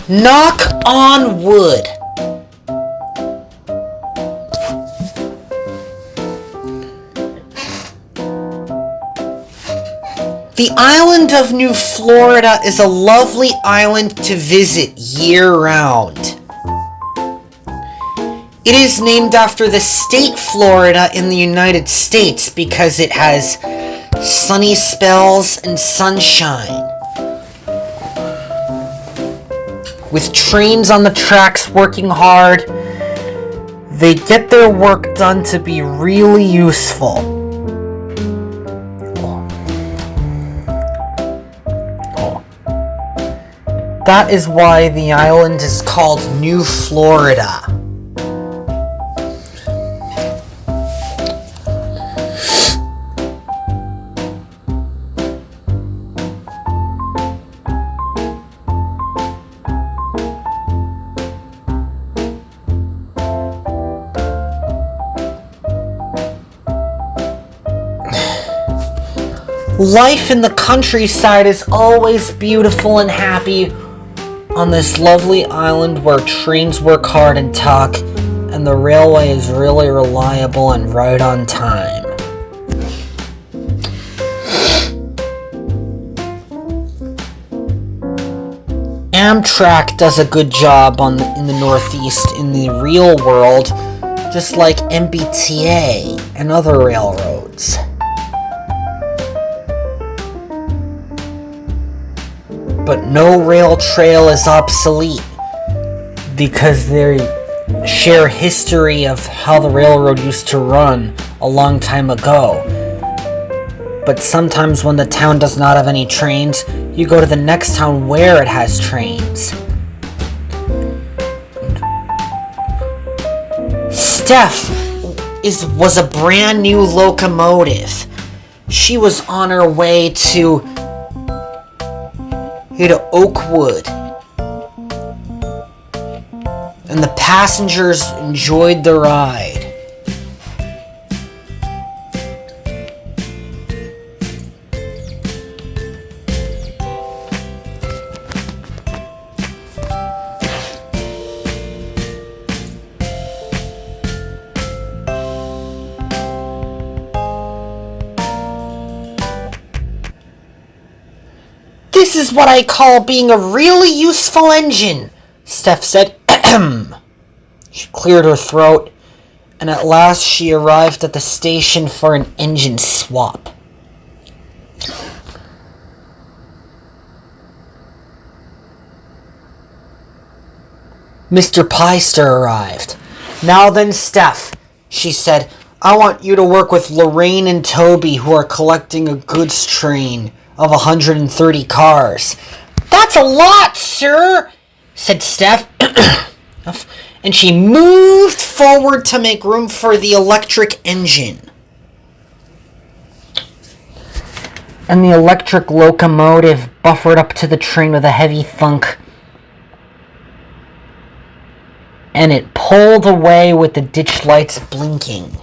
Knock on wood. The island of New Florida is a lovely island to visit year-round. It is named after the state Florida in the United States because it has sunny spells and sunshine. With trains on the tracks working hard, they get their work done to be really useful. That is why the island is called New Florida. Life in the countryside is always beautiful and happy on this lovely island where trains work hard and talk, and the railway is really reliable and right on time. Amtrak does a good job in the Northeast in the real world, just like MBTA and other railroads. But no rail trail is obsolete because they share history of how the railroad used to run a long time ago. But sometimes when the town does not have any trains, you go to the next town where it has trains. Steph was a brand new locomotive. She was on her way to Oakwood, and the passengers enjoyed the ride. This is what I call being a really useful engine, Steph said. She cleared her throat, and at last she arrived at the station for an engine swap. Mr. Pyster arrived. Now then, Steph, she said, I want you to work with Lorraine and Toby, who are collecting a goods train of 130 cars. That's a lot, sir, said Steph. And she moved forward to make room for the electric engine. And the electric locomotive buffered up to the train with a heavy thunk. And it pulled away with the ditch lights blinking.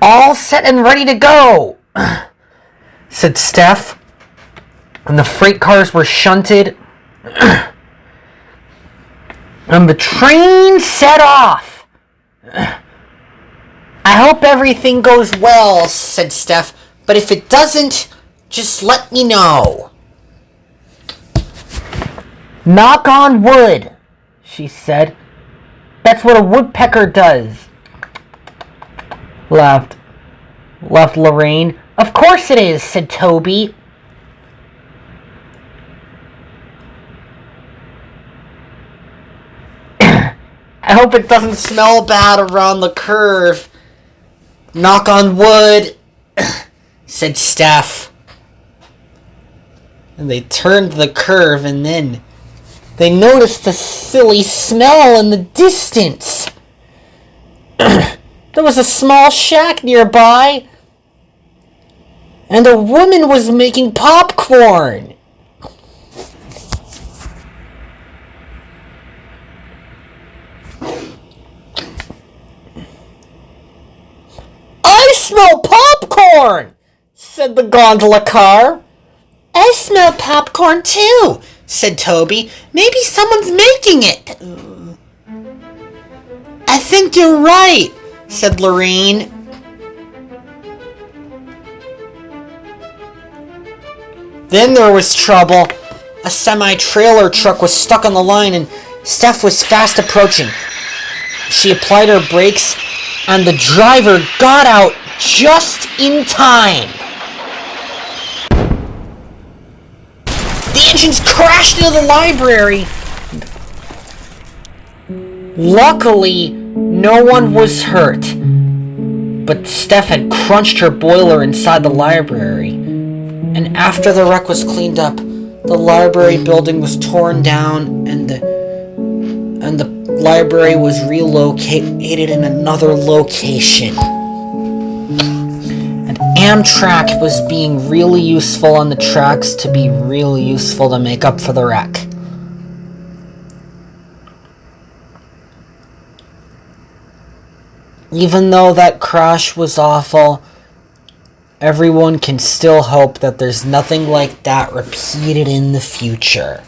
All set and ready to go, said Steph. And the freight cars were shunted. And the train set off. I hope everything goes well, said Steph. But if it doesn't, just let me know. Knock on wood, she said. That's what a woodpecker does. Laughed Lorraine. Of course it is, said Toby. I hope it doesn't smell bad around the curve. Knock on wood, said Steph. And they turned the curve, and then they noticed a silly smell in the distance. There was a small shack nearby, and a woman was making popcorn. I smell popcorn, said the gondola car. I smell popcorn too, said Toby. Maybe someone's making it. I think you're right, said Lorraine. Then there was trouble. A semi-trailer truck was stuck on the line and Steph was fast approaching. She applied her brakes and the driver got out just in time. The engines crashed into the library. Luckily, no one was hurt, but Steph had crunched her boiler inside the library, and after the wreck was cleaned up, the library building was torn down and the library was relocated in another location. And Amtrak was being really useful on the tracks to be really useful to make up for the wreck. Even though that crash was awful, everyone can still hope that there's nothing like that repeated in the future.